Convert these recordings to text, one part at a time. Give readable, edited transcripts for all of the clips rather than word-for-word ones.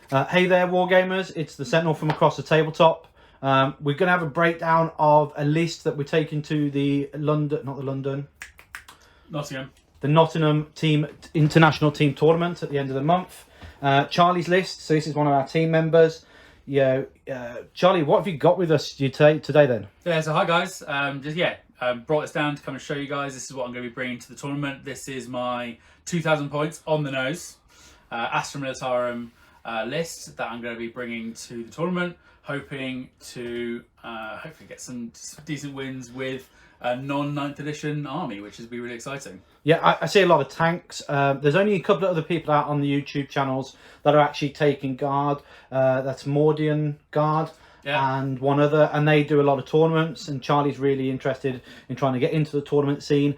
Hey there, Wargamers. It's the Sentinel from across the tabletop. We're going to have a breakdown of a list that we're taking to the Nottingham International Team Tournament at the end of the month. Charlie's list. So this is one of our team members. Charlie, what have you got with us today then? Yeah, so hi guys. Brought this down to come and show you guys. This is what I'm going to be bringing to the tournament. This is my 2,000 points on the nose Astra Militarum list that I'm going to be bringing to the tournament, hoping to hopefully get some decent wins with a non-9th edition army, which is be really exciting. Yeah, I see a lot of tanks. There's only a couple of other people out on the YouTube channels that are actually taking guard. That's Mordian Guard. Yeah. And one other, and they do a lot of tournaments, and Charlie's really interested in trying to get into the tournament scene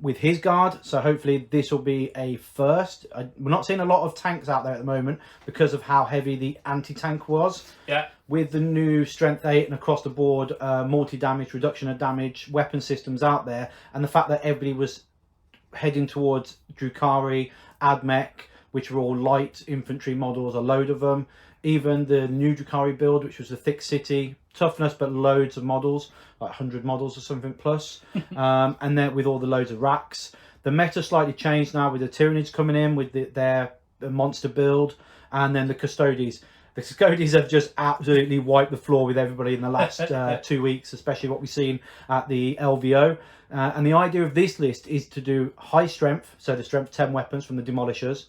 with his guard, so hopefully this will be a first. We're not seeing a lot of tanks out there at the moment because of how heavy the anti-tank was. Yeah. With the new strength 8 and across the board multi-damage, reduction of damage weapon systems out there, and the fact that everybody was heading towards Drukhari, Admech, which were all light infantry models, a load of them. Even the new Drukhari build, which was the thick city, toughness, but loads of models, like 100 models or something plus. And then with all the loads of racks. The meta slightly changed now with the Tyranids coming in with their monster build. And then the Custodies. The Custodies have just absolutely wiped the floor with everybody in the last 2 weeks, especially what we've seen at the LVO. And the idea of this list is to do high strength, so the strength 10 weapons from the Demolishers.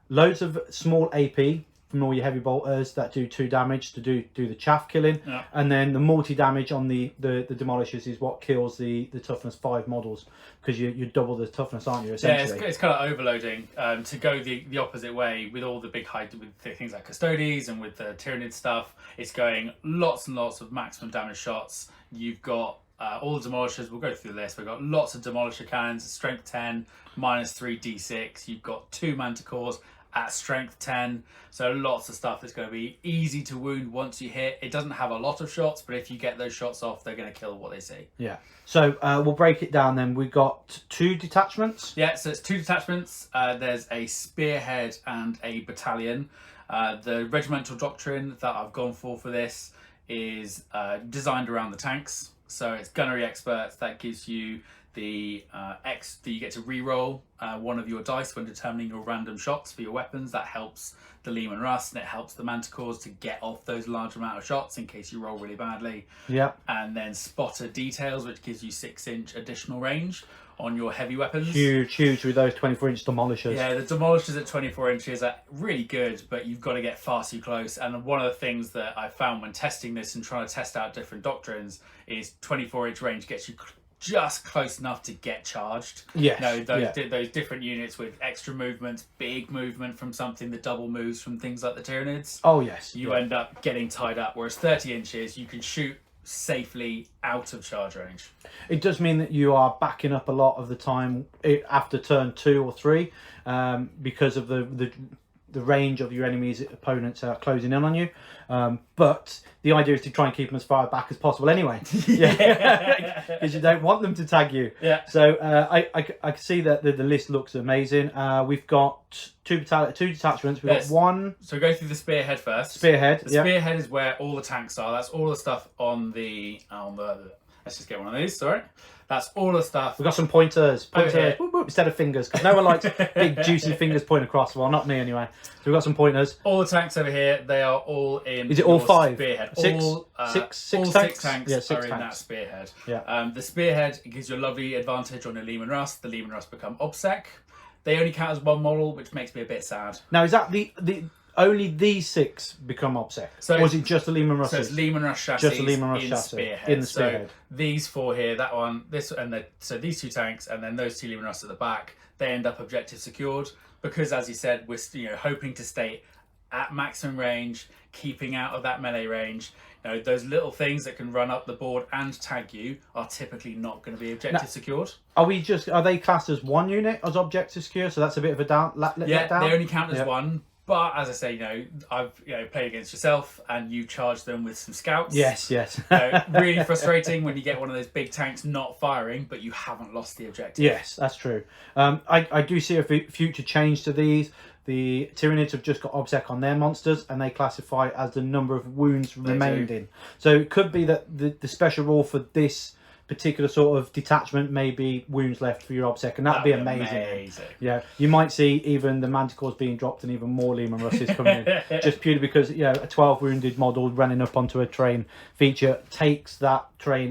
Loads of small AP from all your heavy bolters that do 2 damage to do the chaff killing. Yeah. And then the multi-damage on the Demolishers is what kills the toughness 5 models, because you double the toughness, aren't you, essentially? Yeah, it's kind of overloading to go the opposite way with all the big height, with things like Custodies and with the Tyranid stuff. It's going lots and lots of maximum damage shots. You've got all the Demolishers. We'll go through the list. We've got lots of Demolisher cannons, strength 10, -3 D6. You've got 2 Manticores at strength 10, so lots of stuff that's going to be easy to wound once you hit. It doesn't have a lot of shots, but if you get those shots off, they're going to kill what they see. Yeah. So we'll break it down then. We've got 2 detachments. Yeah, so it's 2 detachments. There's a spearhead and a battalion. The regimental doctrine that I've gone for this is designed around the tanks. So it's gunnery experts. That gives you you get to re-roll one of your dice when determining your random shots for your weapons. That helps the Leman Russ, and it helps the Manticores to get off those large amount of shots in case you roll really badly. Yeah. And then Spotter Details, which gives you 6-inch additional range on your heavy weapons. Huge with those 24-inch Demolishers. Yeah, the Demolishers at 24 inches are really good, but you've got to get far too close. And one of the things that I found when testing this and trying to test out different doctrines is 24-inch range gets you just close enough to get charged. Yes. Those different units with extra movements, big movement from something, the double moves from things like the Tyranids. Oh, yes. You end up getting tied up, whereas 30 inches, you can shoot safely out of charge range. It does mean that you are backing up a lot of the time after turn 2 or 3 because of the range of your enemy's opponents are closing in on you. But the idea is to try and keep them as far back as possible anyway. Yeah, because you don't want them to tag you. Yeah. So I can see that the list looks amazing. We've got 2 detachments. We've got 1. So go through the spearhead first. Spearhead. The spearhead is where all the tanks are. That's all the stuff on the. Let's just get one of these. Sorry. That's all the stuff. We've got some pointers whoop, whoop, instead of fingers, because no one likes big juicy fingers point across. Well, not me anyway. So we've got some pointers. All the tanks over here, they are all in. Is it all 5? Spearhead. Six Tanks yeah, are in that spearhead. Yeah. The spearhead gives you a lovely advantage on your Leman Russ. The Leman Russ become OBSEC. They only count as 1 model, which makes me a bit sad. Now, is that the only these 6 become OBSEC? So, or is it just the Leman Russ? So it's Leman Russ chassis just the Leman Russ in chassis spearhead. in the spearhead. So these 4 here, that one, this, and so these 2 tanks, and then those 2 Leman Russ at the back, they end up objective secured because, as you said, we're hoping to stay at maximum range, keeping out of that melee range. Those little things that can run up the board and tag you are typically not going to be objective secured. Are they classed as 1 unit as objective secure? So that's a bit of a let down. They only count as 1. But as I say, I've played against yourself, and you charge them with some scouts. Yes. Really frustrating when you get one of those big tanks not firing, but you haven't lost the objective. Yes, that's true. I do see a future change to these. The Tyranids have just got OBSEC on their monsters, and they classify as the number of wounds remained in. So it could be that the special rule for this particular sort of detachment may be wounds left for your OBSEC, and that'd be amazing. Yeah, you might see even the Manticores being dropped and even more Lehman Russes coming in, just purely because, you know, a 12 wounded model running up onto a train feature takes that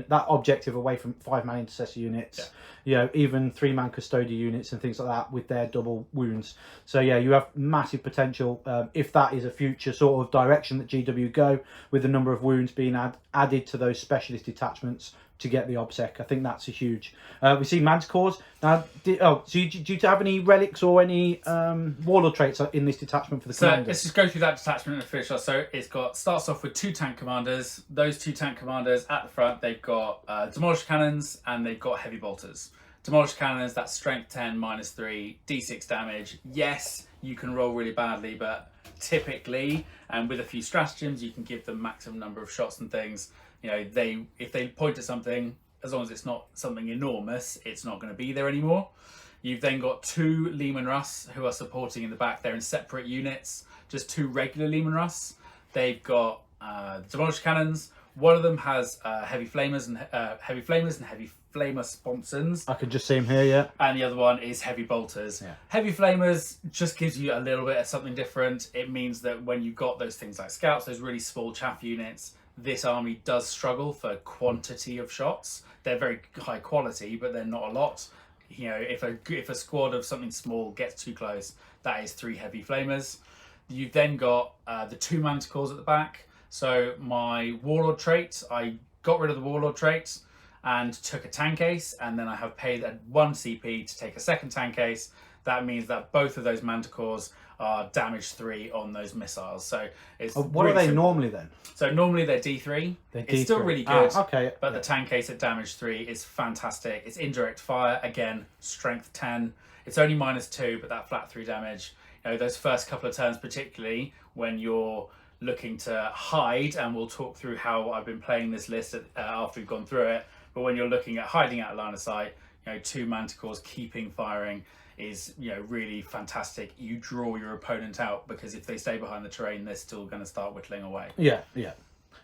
objective away from 5-man intercessor units. Yeah. You know, even 3-man custodian units and things like that with their double wounds. So yeah, you have massive potential if that is a future sort of direction that GW go, with the number of wounds being added to those specialist detachments to get the OBSEC. I think that's a huge. We see Manticores now. Do you have any relics or any warlord traits in this detachment for the commander? So let's just go through that detachment and finish off. So it's starts off with 2 tank commanders. Those 2 tank commanders at the front, they've got demolisher cannons and they've got heavy bolters. Demolisher cannons, that's strength 10, -3, d6 damage. Yes, you can roll really badly, but typically, and with a few stratagems, you can give them maximum number of shots and things. You know, if they point at something, as long as it's not something enormous, it's not going to be there anymore. You've then got 2 Lehman Russ who are supporting in the back. They're in separate units, just 2 regular Lehman Russ. They've got demolisher cannons. One of them has heavy flamers and heavy flamer sponsons. I could just see him here, yeah. And the other one is heavy bolters. Yeah. Heavy flamers just gives you a little bit of something different. It means that when you've got those things like scouts, those really small chaff units, this army does struggle for quantity of shots. They're very high quality, but they're not a lot. You know, if a squad of something small gets too close, that is 3 heavy flamers. You've then got the 2 Manticores at the back. So my warlord trait, I got rid of the warlord trait and took a tank ace, and then I have paid 1 CP to take a second tank ace. That means that both of those Manticores are damage 3 on those missiles. So it's what are they normally then? So normally they're D3. It's still really good. Okay. But the tank ace at damage 3 is fantastic. It's indirect fire, again, strength 10. It's only -2, but that flat 3 damage. You know, those first couple of turns, particularly when you're looking to hide, and we'll talk through how I've been playing this list after we've gone through it. But when you're looking at hiding out of line of sight, you know, 2 Manticores keeping firing is, you know, really fantastic. You draw your opponent out, because if they stay behind the terrain, they're still going to start whittling away. Yeah.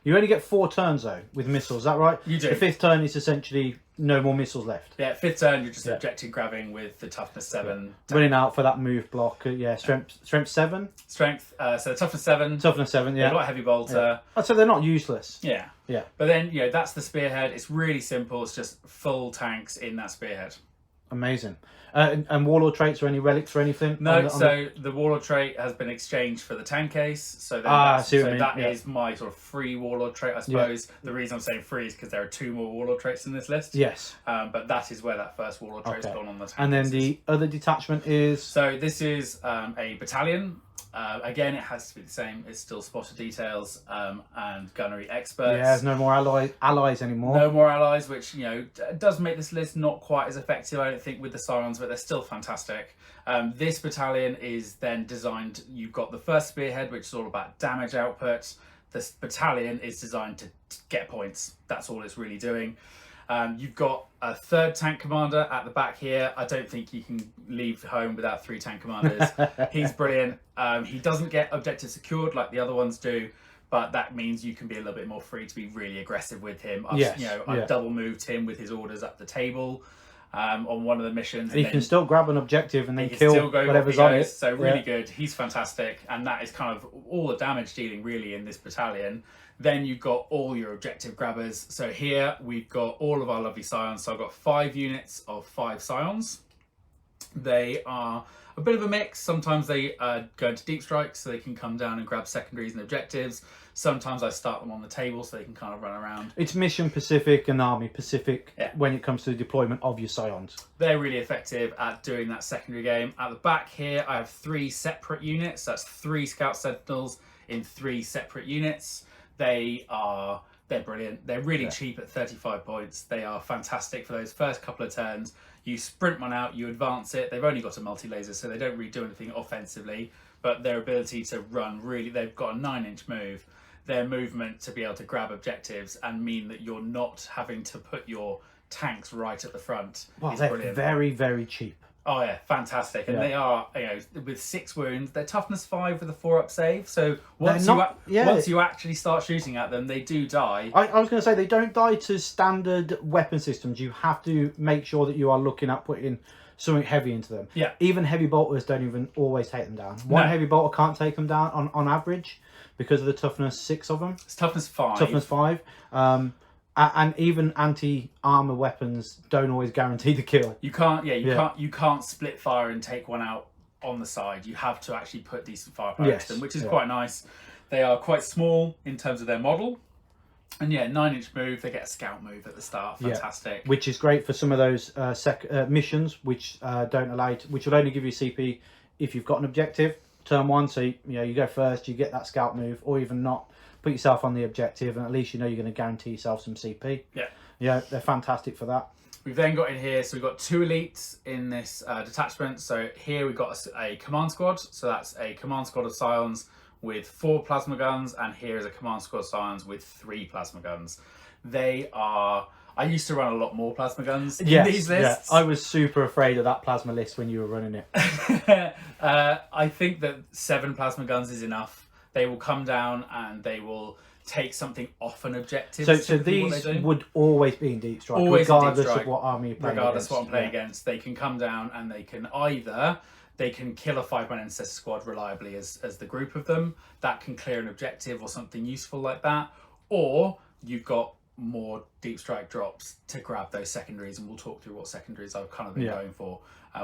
You only get 4 turns though with missiles. Is that right? You do. The 5th turn is essentially no more missiles left. Yeah, 5th turn you're just objective grabbing with the toughness 7. Running out for that move block. Strength 7. Strength. So toughness 7. Toughness 7. Yeah. They've got heavy bolter. Yeah. So they're not useless. Yeah. Yeah. But then, you know, that's the spearhead. It's really simple. It's just full tanks in that spearhead. Amazing. And warlord traits or any relics or anything? No, the warlord trait has been exchanged for the tank case. So that is my sort of free warlord trait, I suppose. Yeah. The reason I'm saying free is because there are 2 more warlord traits in this list. Yes. But that is where that first warlord trait's gone on the tank. And then the other detachment is? So this is a battalion. Again, it has to be the same. It's still spotter details and gunnery experts. Yeah, there's no more allies anymore. No more allies, which, you know, does make this list not quite as effective, I don't think, with the Scions, but they're still fantastic. This battalion is then designed, you've got the first spearhead, which is all about damage output. This battalion is designed to get points. That's all it's really doing. You've got a 3rd tank commander at the back here. I don't think you can leave home without 3 tank commanders. He's brilliant. He doesn't get objective secured like the other ones do, but that means you can be a little bit more free to be really aggressive with him. I've double moved him with his orders up the table on one of the missions. And he can still grab an objective and then kill whatever's on it. So really good. He's fantastic. And that is kind of all the damage dealing really in this battalion. Then you've got all your objective grabbers. So here we've got all of our lovely Scions. So I've got 5 units of 5 Scions. They are a bit of a mix. Sometimes they go into deep strikes so they can come down and grab secondaries and objectives. Sometimes I start them on the table so they can kind of run around. It's mission Pacific and Army Pacific when it comes to the deployment of your Scions. They're really effective at doing that secondary game. At the back here, I have 3 separate units. That's 3 Scout Sentinels in 3 separate units. They're brilliant. They're really cheap at 35 points. They are fantastic for those first couple of turns. You sprint one out, you advance it. They've only got a multi-laser, so they don't really do anything offensively, but their ability to run really, they've got a 9-inch move. Their movement to be able to grab objectives and mean that you're not having to put your tanks right at the front is they're brilliant. Very, very cheap. Oh yeah, fantastic. And Yeah. they are, with 6 wounds, they're toughness 5 with a 4-up save. So They're once you actually start shooting at them, they do die. I was going to say, they don't die to standard weapon systems. You have to make sure that you are looking at putting something heavy into them. Yeah. Even heavy bolters don't even always take them down. One heavy bolter can't take them down on average because of the toughness 6 of them. It's toughness 5. Toughness 5. And even anti-armor weapons don't always guarantee the kill. You can't, you can't split fire and take one out on the side. You have to actually put decent firepower into them, which is quite nice. They are quite small in terms of their model. And 9-inch move, they get a scout move at the start. Fantastic. Which is great for some of those missions which don't allow you to, which will only give you CP if you've got an objective. Turn 1, so you go first, you get that scout move, or even not. Put yourself on the objective, and at least you know you're going to guarantee yourself some CP. Yeah, they're fantastic for that. We've then got in here, so we've got 2 elites in this detachment. So here we've got a command squad. So that's a command squad of Scions with 4 plasma guns, and here is a command squad of Scions with 3 plasma guns. They are... I used to run a lot more plasma guns in these lists. Yeah. I was super afraid of that plasma list when you were running it. I think that 7 plasma guns is enough. They will come down and they will take something off an objective. So these would always be in deep strike, regardless of what army you're playing regardless against. of what I'm playing against. They can come down and they can either... They can kill a 5-man ancestor squad reliably as the group of them. That can clear an objective or something useful like that. Or you've got more deep strike drops to grab those secondaries, and we'll talk through what secondaries I've kind of been going for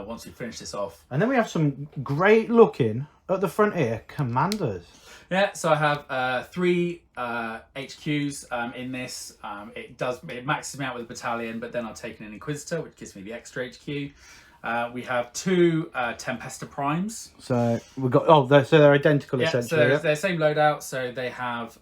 once we finish this off. And then we have some great looking at the front here commanders. Yeah, so I have 3 HQs in this. It maxes me out with a battalion, but then I've taken an Inquisitor, which gives me the extra HQ. We have 2 Tempesta Primes. So we've got they're identical essentially. So they're the same loadout. So they have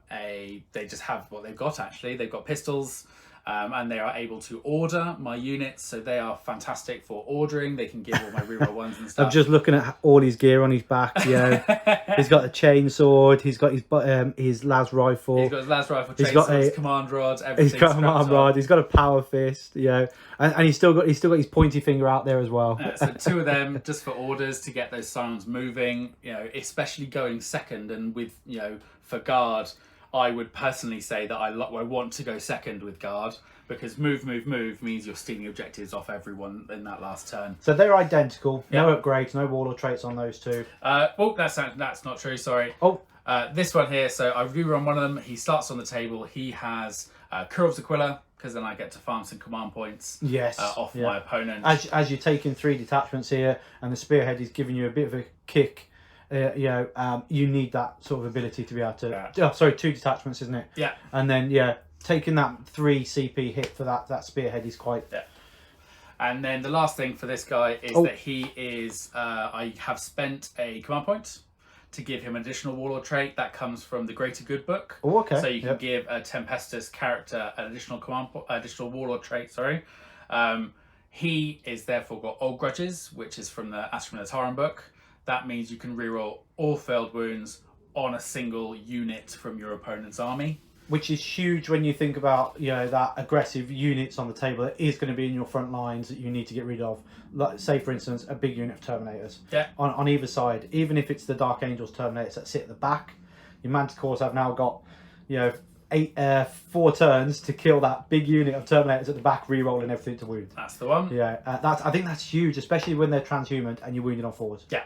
they just have what they've got actually. They've got pistols, and they are able to order my units. So they are fantastic for ordering. They can give all my reroll ones and stuff. I'm just looking at all his gear on his back. He's got a chainsword. He's got his las rifle. He's got his las rifle. He's got his command rod. He's got a command rod. He's got a power fist. And he's still got his pointy finger out there as well. So 2 of them just for orders to get those Scions moving. Especially going second, and with for guard, I would personally say that I want to go second with guard, because move means you're stealing objectives off everyone in that last turn. So they're identical. No upgrades, no warlord traits on those 2. That's not true. Sorry. This one here. So I rerun one of them. He starts on the table. He has Kurov's Aquila, because then I get to farm some command points off my opponent. As you're taking 3 detachments here, and the spearhead is giving you a bit of a kick. You need that sort of ability to be able to... 2 detachments, isn't it? Yeah. And then, taking that 3 CP hit for that spearhead is quite... Yeah. And then the last thing for this guy is that he is... I have spent a command point to give him an additional warlord trait. That comes from the Greater Good book. Oh, okay. So you can give a Tempestus character an additional warlord trait, he is therefore got Old Grudges, which is from the Astra Militarum book. That means you can reroll all failed wounds on a single unit from your opponent's army. Which is huge when you think about, that aggressive units on the table that is going to be in your front lines that you need to get rid of. Like, say, for instance, a big unit of Terminators. Yeah. On either side, even if it's the Dark Angels Terminators that sit at the back, your Manticores have now got, 4 turns to kill that big unit of Terminators at the back, re-rolling everything to wound. That's the one. I think that's huge, especially when they're transhuman and you're wounded on forwards. Yeah.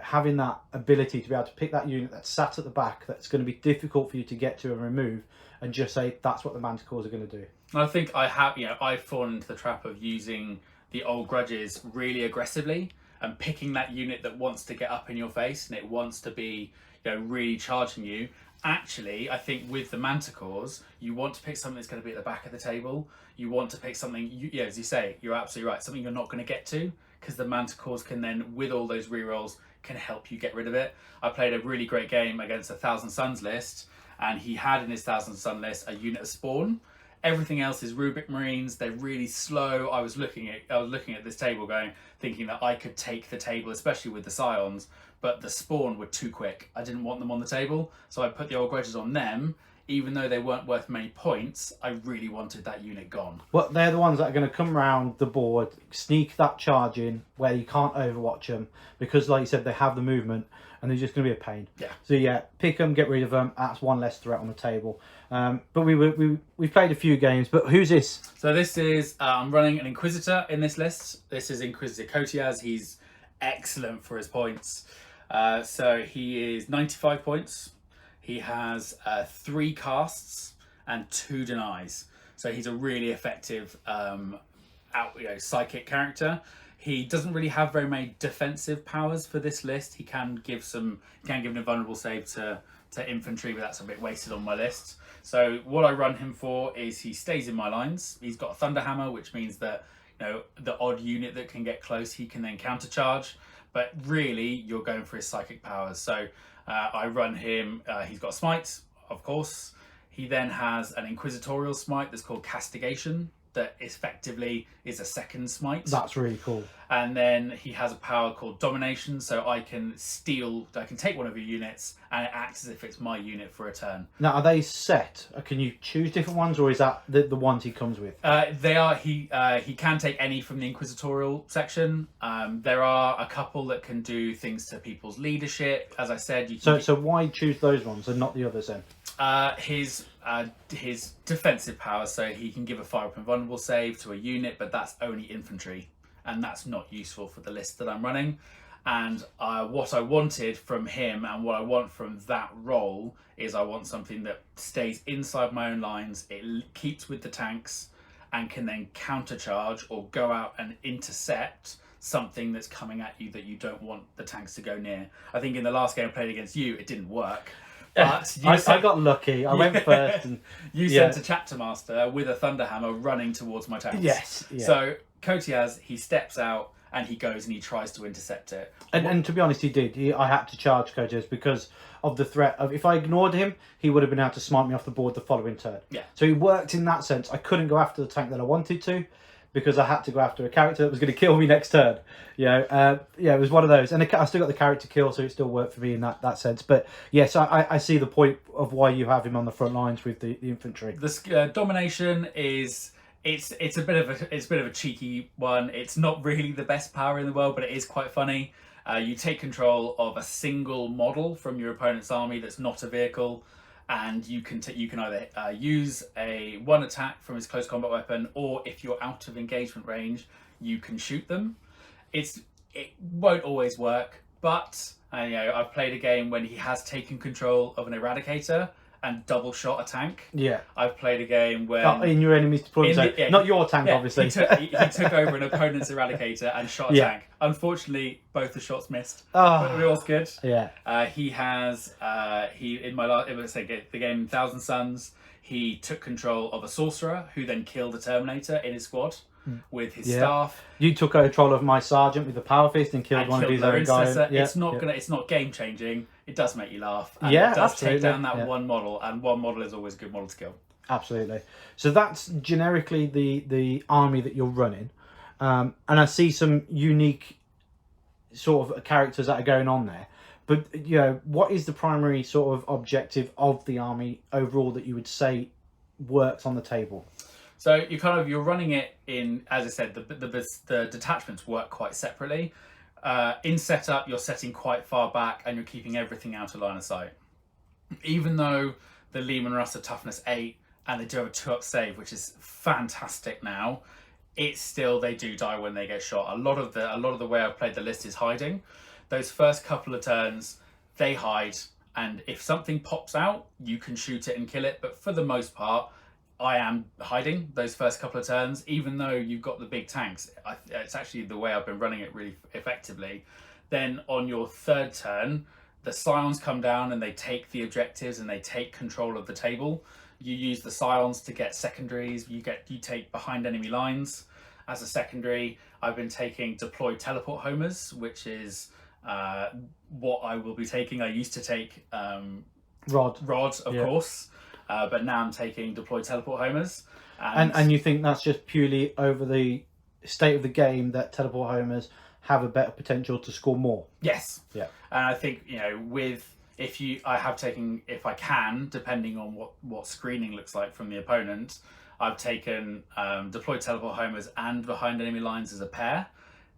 Having that ability to be able to pick that unit that's sat at the back, that's going to be difficult for you to get to and remove, and just say that's what the Manticores are going to do. I think I've fallen into the trap of using the Old Grudges really aggressively and picking that unit that wants to get up in your face and it wants to be, really charging you. Actually, I think with the Manticores, you want to pick something that's going to be at the back of the table. You want to pick something, as you say, you're absolutely right, something you're not going to get to, because the Manticores can then, with all those rerolls, can help you get rid of it. I played a really great game against a Thousand Suns list, and he had in his Thousand Sun list a unit of Spawn. Everything else is Rubik Marines. They're really slow. I was looking at this table thinking that I could take the table, especially with the Scions, but the Spawn were too quick. I didn't want them on the table, so I put the Old Grudges on them. even though they weren't worth many points, I really wanted that unit gone. Well, they're the ones that are going to come around the board, sneak that charge in where you can't overwatch them because, like you said, they have the movement and they're just going to be a pain. Yeah. So yeah, pick them, get rid of them. That's one less threat on the table. But we played a few games. But who's this? So this is I'm running an Inquisitor in this list. This is Inquisitor Cotyaz. He's excellent for his points. So he is 95 points. He has 3 casts and 2 denies. So he's a really effective psychic character. He doesn't really have very many defensive powers for this list. He can give an invulnerable save to infantry, but that's a bit wasted on my list. So what I run him for is he stays in my lines. He's got a Thunder Hammer, which means that the odd unit that can get close, he can then countercharge. But really, you're going for his psychic powers. So I run him. He's got a smite, of course. He then has an inquisitorial smite that's called Castigation, that effectively is a second smite. That's really cool. And then he has a power called Domination, so I can take one of your units and it acts as if it's my unit for a turn. Now, are they set? Can you choose different ones, or is that the ones he comes with? They are. He can take any from the inquisitorial section. There are a couple that can do things to people's leadership. As I said, you can. So why choose those ones and not the others then? His defensive power, so he can give a fire up invulnerable save to a unit, but that's only infantry, and that's not useful for the list that I'm running. And what I wanted from him and what I want from that role is I want something that stays inside my own lines, it keeps with the tanks, and can then countercharge or go out and intercept something that's coming at you that you don't want the tanks to go near. I think in the last game I played against you, it didn't work. But I got lucky. I went first. And, you sent a chapter master with a thunder hammer running towards my tanks. Yes. Yeah. So Cotyaz, he steps out and he goes and he tries to intercept it. And to be honest, he did. I had to charge Cotyaz because of the threat of if I ignored him, he would have been able to smite me off the board the following turn. Yeah. So he worked in that sense. I couldn't go after the tank that I wanted to, because I had to go after a character that was going to kill me next turn. It was one of those. And I still got the character kill, so it still worked for me in that sense. But yes, I see the point of why you have him on the front lines with the infantry. The domination is... It's a bit of a cheeky one. It's not really the best power in the world, but it is quite funny. You take control of a single model from your opponent's army that's not a vehicle, and you can either use one attack from his close combat weapon, or if you're out of engagement range, you can shoot them. It won't always work, but I've played a game when he has taken control of an eradicator and double shot a tank. Yeah. I've played a game where... in your enemy's deployment zone. Not your tank, obviously. He took over an opponent's eradicator and shot a tank. Unfortunately, both the shots missed. But it was good. Yeah. He has... the game Thousand Suns, he took control of a sorcerer who then killed a Terminator in his squad with his staff. You took control of my sergeant with the power fist and killed one of his own guys. It's not game changing. It does make you laugh. And it does take down that one model, and one model is always a good model to kill. Absolutely. So that's generically the army that you're running. And I see some unique sort of characters that are going on there. But what is the primary sort of objective of the army overall that you would say works on the table? So you're running it in, as I said, the detachments work quite separately. In setup, you're setting quite far back and you're keeping everything out of line of sight. Even though the Leman Russ are toughness 8 and they do have a 2-up save, which is fantastic now, it's still, they do die when they get shot. A lot of the way I've played the list is hiding. Those first couple of turns, they hide, and if something pops out, you can shoot it and kill it. But for the most part, I am hiding those first couple of turns, even though you've got the big tanks. It's actually the way I've been running it really effectively. Then on your third turn, the Scions come down and they take the objectives and they take control of the table. You use the Scions to get secondaries. You take behind enemy lines as a secondary. I've been taking deployed teleport homers, which is what I will be taking. I used to take Rod, of course. But now I'm taking deployed teleport homers. And you think that's just purely over the state of the game that teleport homers have a better potential to score more? Yes. Yeah. And I think, with I have taken, if I can, depending on what screening looks like from the opponent, I've taken deployed teleport homers and behind enemy lines as a pair.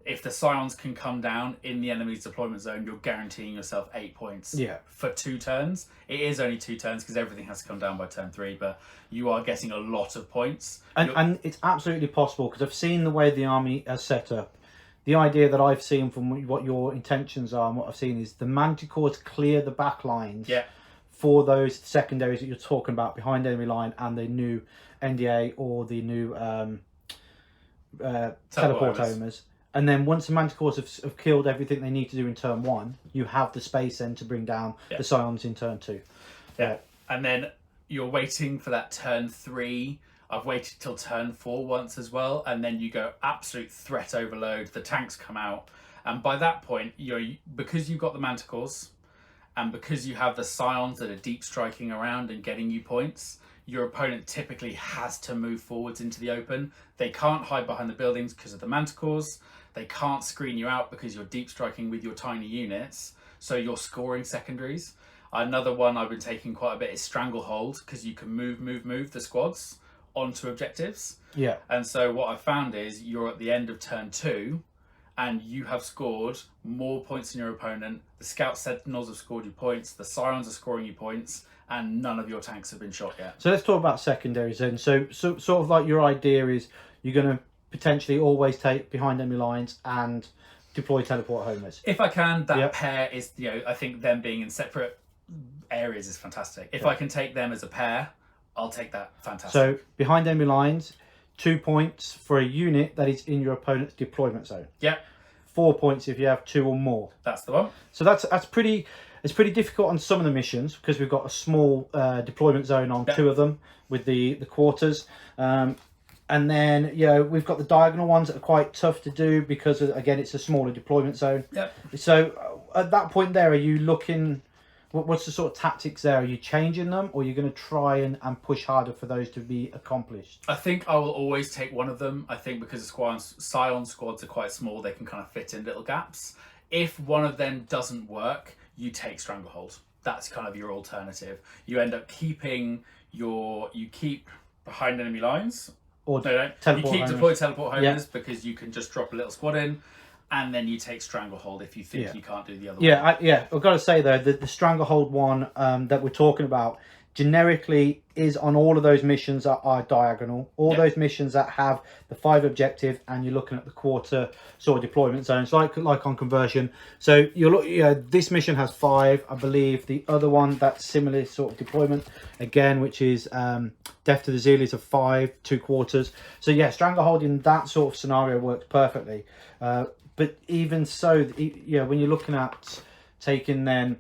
If the Scions can come down in the enemy's deployment zone, you're guaranteeing yourself 8 points for 2 turns. It is only 2 turns because everything has to come down by turn 3, but you are getting a lot of points. And it's absolutely possible, because I've seen the way the army is set up. The idea that I've seen from what your intentions are and what I've seen is the Manticores clear the back lines for those secondaries that you're talking about behind enemy line and the new NDA or the new teleport homers. And then once the Manticores have killed everything they need to do in turn 1, you have the space then to bring down the Scions in turn 2. Yeah. And then you're waiting for that turn 3. I've waited till turn 4 once as well. And then you go absolute threat overload. The tanks come out. And by that point, because you've got the Manticores and because you have the Scions that are deep striking around and getting you points, your opponent typically has to move forwards into the open. They can't hide behind the buildings because of the Manticores. They can't screen you out because you're deep striking with your tiny units. So you're scoring secondaries. Another one I've been taking quite a bit is Stranglehold, because you can move the squads onto objectives. Yeah. And so what I've found is you're at the end of turn 2 and you have scored more points than your opponent. The Scout Sentinels have scored you points. The Scions are scoring you points. And none of your tanks have been shot yet. So let's talk about secondaries then. So sort of like your idea is you're going to potentially always take behind enemy lines and deploy teleport homers. If I can, that pair is, I think them being in separate areas is fantastic. If I can take them as a pair, I'll take that. Fantastic. So behind enemy lines, 2 points for a unit that is in your opponent's deployment zone. Yeah. 4 points if you have 2 or more. That's the one. So that's pretty. It's pretty difficult on some of the missions because we've got a small deployment zone on 2 of them with the quarters. And then, we've got the diagonal ones that are quite tough to do because, again, it's a smaller deployment zone. Yep. So at that point there, are you looking... What's the sort of tactics there? Are you changing them, or are you going to try and push harder for those to be accomplished? I think I will always take one of them. I think because the Scion squads are quite small, they can kind of fit in little gaps. If one of them doesn't work, you take Stranglehold. That's kind of your alternative. You end up keeping you keep behind enemy lines. Or you keep deployed teleport homers because you can just drop a little squad in. And then you take Stranglehold if you think you can't do the other one. I've got to say, though, the Stranglehold one that we're talking about generically is on all of those missions that are diagonal. All those missions that have the 5 objective and you're looking at the quarter sort of deployment zones, like on Conversion. So this mission has 5. I believe the other one, that's similar sort of deployment, again, which is Death to the Zealots of 5, 2 quarters. So Stranglehold in that sort of scenario works perfectly. But even so, when you're looking at taking then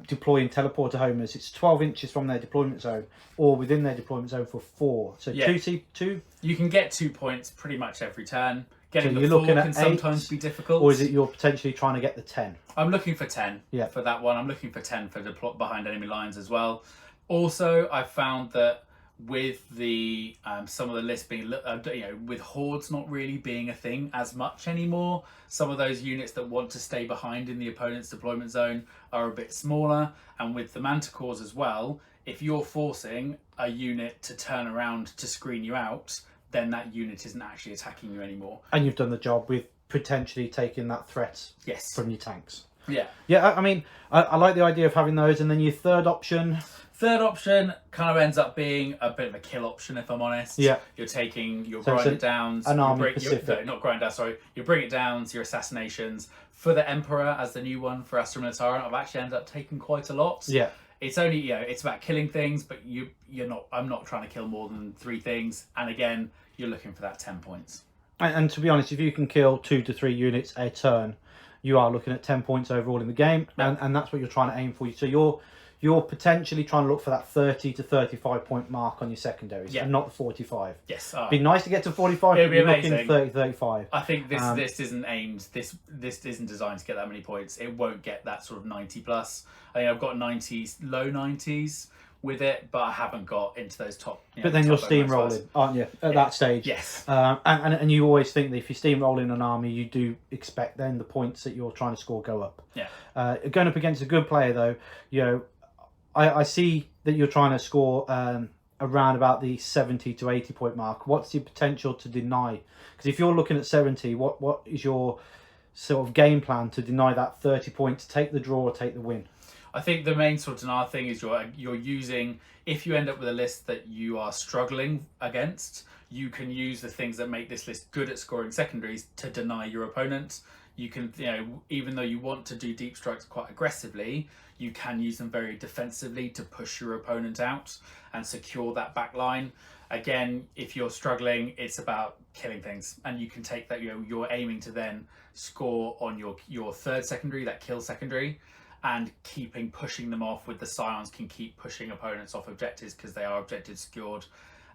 deploying teleporter homers, it's 12 inches from their deployment zone or within their deployment zone for 4. So 2. You can get 2 points pretty much every turn. Getting so the 4 can sometimes be difficult. Or is it you're potentially trying to get the 10? I'm looking for 10 for that one. I'm looking for 10 for behind enemy lines as well. Also, I found that with the some of the lists being with hordes not really being a thing as much anymore, some of those units that want to stay behind in the opponent's deployment zone are a bit smaller. And with the Manticores as well, if you're forcing a unit to turn around to screen you out, then that unit isn't actually attacking you anymore, and you've done the job with potentially taking that threat from your tanks. I mean, I like the idea of having those. And then your third option kind of ends up being a bit of a kill option, if I'm honest. You're taking your grind it downs. An army Pacific. Not grind down, sorry. You bring it down to your assassinations. For the Emperor as the new one for Astra Militarum, I've actually ended up taking quite a lot. It's only, it's about killing things, but I'm not trying to kill more than 3 things. And again, you're looking for that 10 points. And to be honest, if you can kill 2 to 3 units a turn, you are looking at 10 points overall in the game. And that's what you're trying to aim for. So you're potentially trying to look for that 30 to 35 point mark on your secondaries and not the 45. Yes. It'd be nice to get to 45, it'd be but you're amazing. looking 30, 35. I think this isn't aimed, this isn't designed to get that many points. It won't get that sort of 90 plus. I think I've got 90s, low 90s with it, but I haven't got into those top. But then you're top ranks wise. steamrolling, aren't you, at that stage? Yes. And you always think that if you're steamrolling an army, you do expect then the points that you're trying to score go up. Yeah. Going up against a good player, though, I see that you're trying to score around about the 70 to 80 point mark. What's the potential to deny? Because if you're looking at 70, what is your sort of game plan to deny that 30 points, take the draw or take the win? I think the main sort of denial thing is you're using, if you end up with a list that you are struggling against, you can use the things that make this list good at scoring secondaries to deny your opponent. You can, even though you want to do deep strikes quite aggressively, you can use them very defensively to push your opponent out and secure that back line. Again, if you're struggling, it's about killing things, and you can take that, you're aiming to then score on your third secondary, that kill secondary, and pushing them off with the scions can keep pushing opponents off objectives because they are objective secured,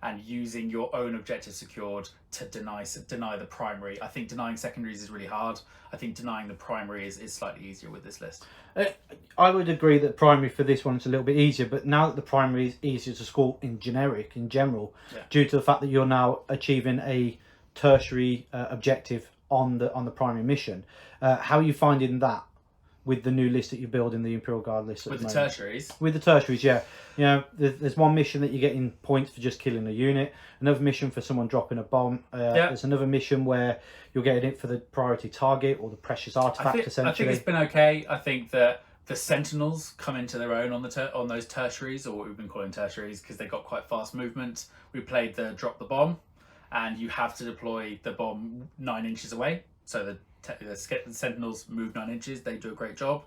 and using your own objective secured to deny the primary. I think denying secondaries is really hard. I think denying the primary is slightly easier with this list. I would agree that primary for this one is a little bit easier, but now that the primary is easier to score in general, due to the fact that you're now achieving a tertiary objective on the primary mission, how are you finding that with the new list that you build in the Imperial Guard list? With the tertiaries? With the tertiaries, yeah. There's one mission that you're getting points for just killing a unit, another mission for someone dropping a bomb. There's another mission where you're getting it for the priority target or the precious artifact, essentially. I think it's been okay. I think that the Sentinels come into their own on those tertiaries, or what we've been calling tertiaries, because they got quite fast movement. We played the drop the bomb, and you have to deploy the bomb 9 inches away. So the Sentinels move 9 inches. They do a great job.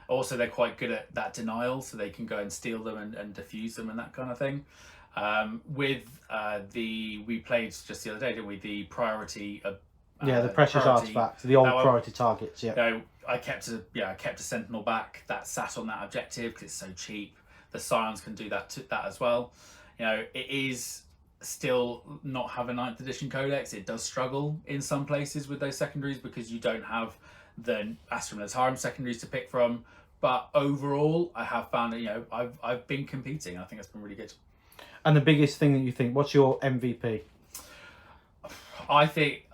Also, they're quite good at that denial, so they can go and steal them and defuse them and that kind of thing. We played just the other day, didn't we? The priority. The precious artifacts, the old priority targets. Yeah. I kept a Sentinel back that sat on that objective because it's so cheap. The Scions can do that as well. It is still not have a 9th edition codex. It does struggle in some places with those secondaries because you don't have the Astra Militarum secondaries to pick from. But overall, I have found that I've been competing. I think it's been really good. And the biggest thing that you think, what's your MVP? I think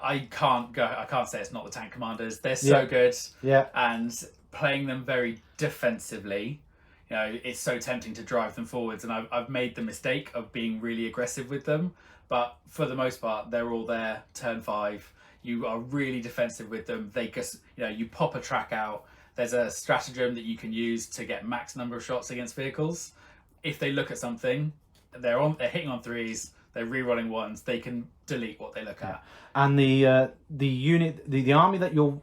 I can't say it's not the tank commanders. They're so good. Yeah. And playing them very defensively, it's so tempting to drive them forwards, and I've made the mistake of being really aggressive with them. But for the most part, they're all there. Turn 5, you are really defensive with them. They just, you pop a track out. There's a stratagem that you can use to get max number of shots against vehicles. If they look at something, they're hitting on 3s. They're re-rolling 1s. They can delete what they look at. And the unit, the army that you're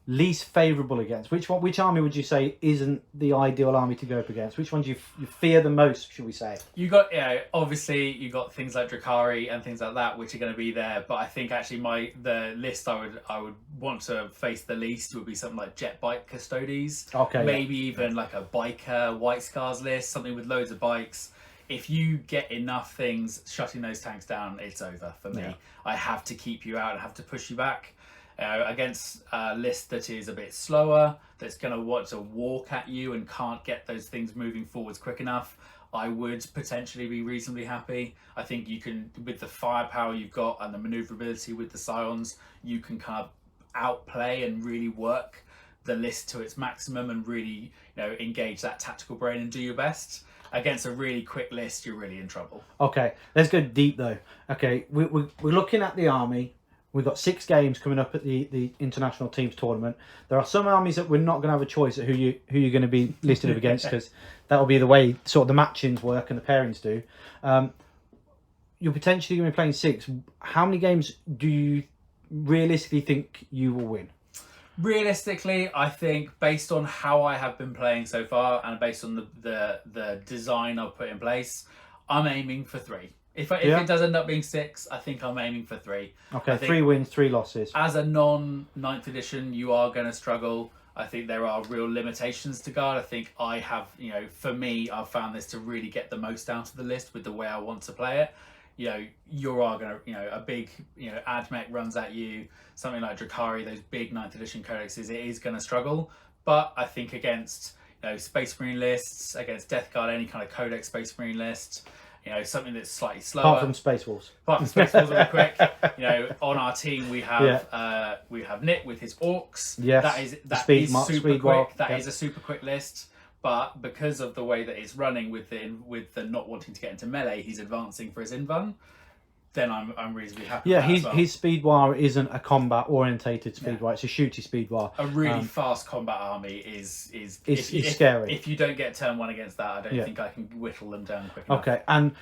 least favourable against, which army would you say isn't the ideal army to go up against? Which ones you fear the most, should we say? You got obviously you got things like Drakari and things like that, which are going to be there. But I think actually the list I would want to face the least would be something like jet bike custodies. Okay. Maybe even like a biker White Scars list, something with loads of bikes. If you get enough things shutting those tanks down, it's over for me. Yeah. I have to keep you out and have to push you back. Against a list that is a bit slower, that's going to want to walk at you and can't get those things moving forwards quick enough, I would potentially be reasonably happy. I think you can, with the firepower you've got and the maneuverability with the Scions, you can kind of outplay and really work the list to its maximum and really engage that tactical brain and do your best. Against a really quick list, you're really in trouble. Okay, let's go deep though. Okay, we're looking at the army. We've got 6 games coming up at the International Teams Tournament. There are some armies that we're not going to have a choice at who you're going to be listed up against, because that will be the way sort of the matchings work and the pairings do. You're potentially going to be playing 6. How many games do you realistically think you will win? Realistically, I think based on how I have been playing so far and based on the design I've put in place, I'm aiming for 3. If it does end up being 6, I think I'm aiming for 3. Okay, 3 wins, 3 losses. As a non-9th edition, you are going to struggle. I think there are real limitations to guard. I think I have, for me, I've found this to really get the most out of the list with the way I want to play it. You are going to, a big, AdMech runs at you, something like Drakari, those big 9th edition codexes, it is going to struggle. But I think against, Space Marine lists against Death Guard, any kind of Codex Space Marine list. Something that's slightly slower. Apart from Space Wars. Apart from Space Wars, really quick. On our team we have Nick with his orcs. Yes. That is super speed quick. That is a super quick list. But because of the way that it's running with the not wanting to get into melee, he's advancing for his invuln. Then I'm reasonably happy. Yeah, with that as well. his speed war isn't a combat orientated speed war; it's a shooty speed war. A really fast combat army is scary. If you don't get turn 1 against that, I don't think I can whittle them down quick enough. Okay, and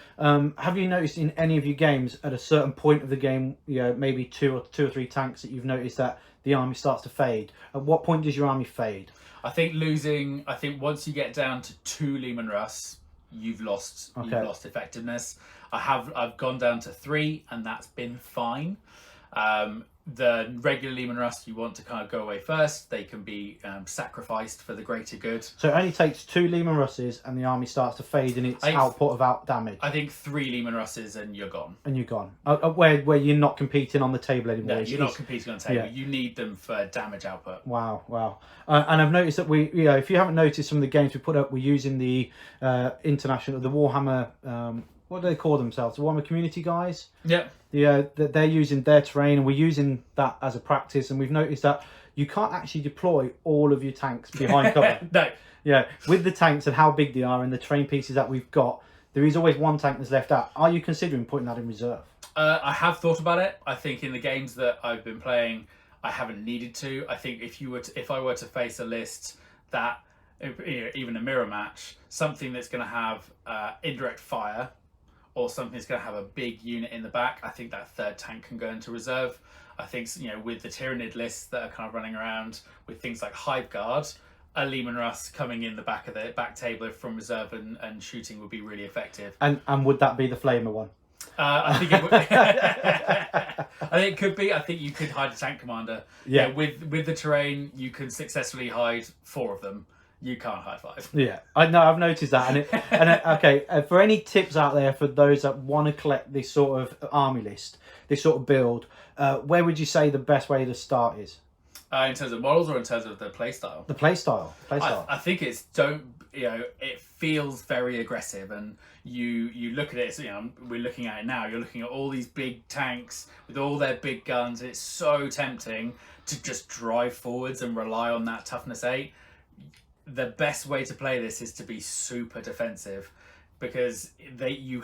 have you noticed in any of your games at a certain point of the game, maybe two or three tanks that you've noticed that the army starts to fade? At what point does your army fade? I think once you get down to 2 Lehman Russ, you've lost effectiveness. I've gone down to 3, and that's been fine. The regular Lehman Russ, you want to kind of go away first. They can be sacrificed for the greater good. So it only takes 2 Lehman Russes and the army starts to fade in its output of out damage. I think 3 Lehman Russes and you're gone. And you're gone. Where you're not competing on the table anymore. No, you're not competing on the table. Yeah. You need them for damage output. Wow. And I've noticed that if you haven't noticed some of the games we put up, we're using the the Warhammer... what do they call themselves? The Warhammer community guys? Yeah. They're using their terrain, and we're using that as a practice, and we've noticed that you can't actually deploy all of your tanks behind cover. No. Yeah, with the tanks and how big they are and the terrain pieces that we've got, there is always one tank that's left out. Are you considering putting that in reserve? I have thought about it. I think in the games that I've been playing, I haven't needed to. I think if I were to face a list that, even a mirror match, something that's going to have indirect fire, or something that's going to have a big unit in the back, I think that 3rd tank can go into reserve. I think, with the Tyranid lists that are kind of running around, with things like Hive Guard, a Lehman Russ coming in the back of the back table from reserve and shooting would be really effective. And would that be the Flamer one? I think it would. I think it could be. I think you could hide a tank commander. Yeah. With the terrain, you can successfully hide 4 of them. You can't hide 5. Yeah, I know. I've noticed that. Okay, for any tips out there for those that want to collect this sort of army list, this sort of build, where would you say the best way to start is? In terms of models or in terms of the playstyle? The playstyle. I think it's it feels very aggressive, and you look at it. We're looking at it now. You're looking at all these big tanks with all their big guns. It's so tempting to just drive forwards and rely on that toughness 8. The best way to play this is to be super defensive, because your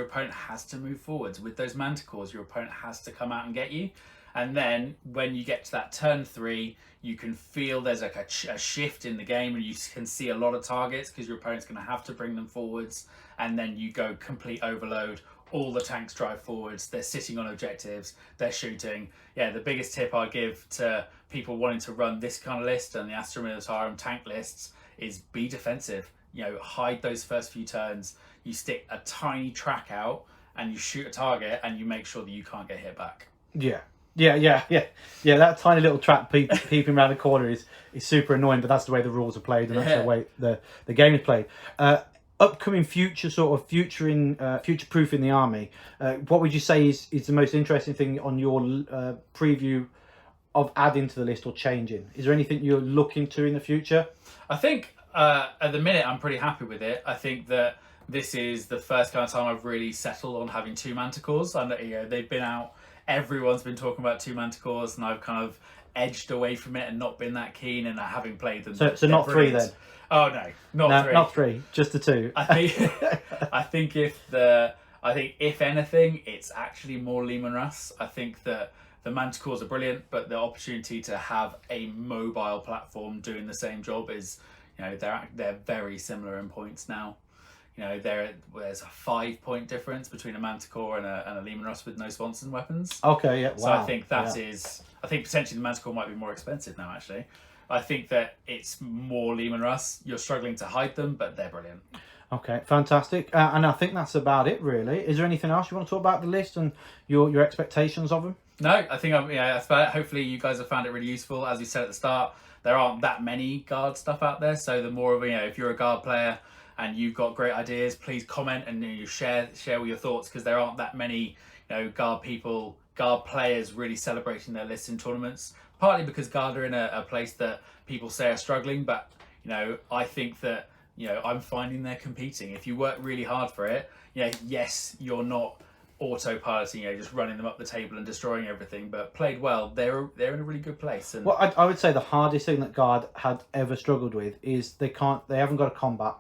opponent has to move forwards with those manticores. Your opponent has to come out and get you, and then when you get to that turn 3, you can feel there's like a shift in the game, and you can see a lot of targets because your opponent's going to have to bring them forwards, and then you go complete overload. All the tanks drive forwards. They're sitting on objectives. They're shooting. Yeah, the biggest tip I'd give to people wanting to run this kind of list and the Astra Militarum tank lists is be defensive. Hide those first few turns. You stick a tiny track out and you shoot a target, and you make sure that you can't get hit back. Yeah. That tiny little trap peeping around the corner is super annoying, but that's the way the rules are played, and that's the way the game is played. Upcoming future-proofing the army, what would you say is the most interesting thing on your preview of adding to the list or changing? Is there anything you're looking to in the future? I think at the minute I'm pretty happy with it. I think that this is the first kind of time I've really settled on having 2 manticores. And they've been out, everyone's been talking about 2 manticores, and I've kind of edged away from it and not been that keen, and having played them. So not brilliant. 3 then? Oh no, not 3. Not 3, just the 2. I think if anything, it's actually more Lehman Russ. I think that the manticores are brilliant, but the opportunity to have a mobile platform doing the same job is, they're very similar in points now. There's a 5-point difference between a manticore and a Lehman Russ with no Swanson weapons. Okay, yeah. Wow. So I think I think potentially the manticore might be more expensive now, actually. I think that it's more Lehman Russ. You're struggling to hide them, but they're brilliant. Okay, fantastic. And I think that's about it, really. Is there anything else you want to talk about the list and your expectations of them? No, I think that's about it. Hopefully you guys have found it really useful. As we said at the start, there aren't that many guard stuff out there. So the more of if you're a guard player and you've got great ideas, please comment and you share with your thoughts, because there aren't that many guard players really celebrating their lists in tournaments. Partly because guard are in a place that people say are struggling, but You know, I think that, you know, I'm finding they're competing. If you work really hard for it, you know, yes, you're not autopiloting, you know, just running them up the table and destroying everything, but played well, they're in a really good place. And well, I would say the hardest thing that Guard had ever struggled with is they haven't got a combat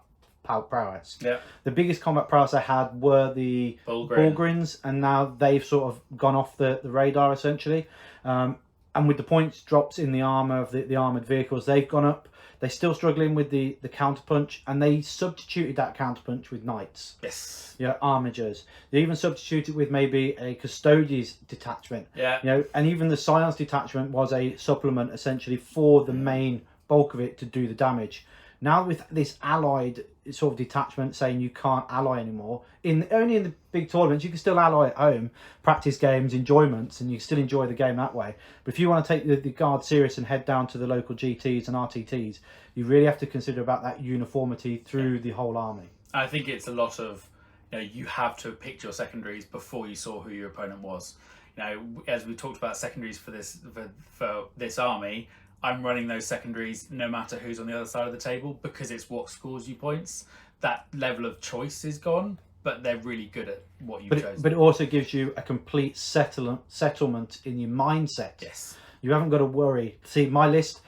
prowess. yeah, The biggest combat prowess they had were the Bullgrins, and now they've sort of gone off the radar essentially. And with the points drops in the armor of the armored vehicles, they've gone up. They're still struggling with the counterpunch, and they substituted that counterpunch with knights. yes, Yeah, armigers. They even substituted with maybe a Custodes detachment. yeah, You know, and even the Science detachment was a supplement essentially for the main bulk of it to do the damage. Now with this allied sort of detachment saying you can't ally anymore, only in the big tournaments you can still ally at home, practice games, enjoyments, and you can still enjoy the game that way. But if you want to take the Guard serious and head down to the local GTs and RTTs, you really have to consider about that uniformity through the whole army. I think it's a lot of, you know, you have to have picked your secondaries before you saw who your opponent was. You know, as we talked about secondaries for this army, I'm running those secondaries no matter who's on the other side of the table, because it's what scores you points. That level of choice is gone, but they're really good at what you've chosen. But it also gives you a complete settlement in your mindset. Yes. You haven't got to worry. See, my list,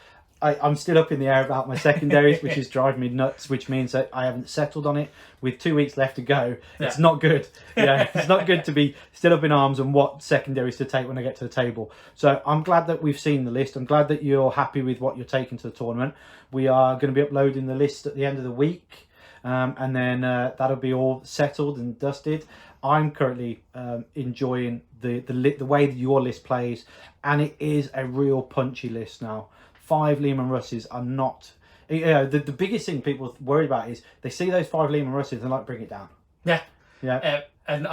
I'm still up in the air about my secondaries, which is driving me nuts, which means that I haven't settled on it. With 2 weeks left to go, it's not good. Yeah, it's not good to be still up in arms on what secondaries to take when I get to the table. So I'm glad that we've seen the list. I'm glad that you're happy with what you're taking to the tournament. We are going to be uploading the list at the end of the week, and then that'll be all settled and dusted. I'm currently enjoying the way that your list plays, and it is a real punchy list now. 5 Lehman Russes are not... You know, the biggest thing people worry about is they see those 5 Lehman Russes and like, bring it down. Yeah. Yeah. And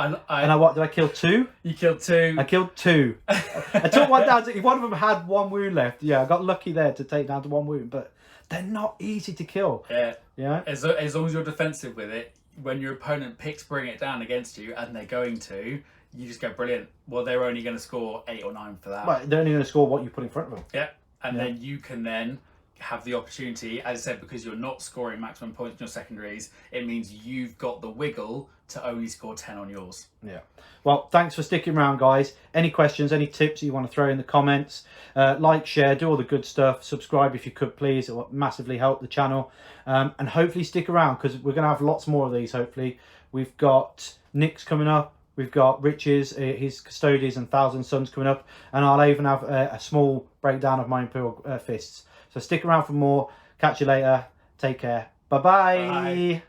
what, did I kill 2? You killed 2. I killed 2. I took one down. One of them had 1 wound left. Yeah, I got lucky there to take down to 1 wound, but they're not easy to kill. Yeah. Yeah. As long as you're defensive with it, when your opponent picks bring it down against you, and they're going to, you just go, brilliant. Well, they're only going to score 8 or 9 for that. Right, they're only going to score what you put in front of them. Yeah. And then you can then have the opportunity, as I said, because you're not scoring maximum points in your secondaries, it means you've got the wiggle to only score 10 on yours. Yeah. Well, thanks for sticking around, guys. Any questions, any tips you want to throw in the comments, like, share, do all the good stuff. Subscribe if you could, please. It will massively help the channel. And hopefully stick around, because we're going to have lots more of these, hopefully. We've got Nick's coming up. We've got Rich's, his Custodes and Thousand Suns coming up. And I'll even have a small breakdown of my Imperial Fists. So stick around for more. Catch you later. Take care. Bye-bye. Bye.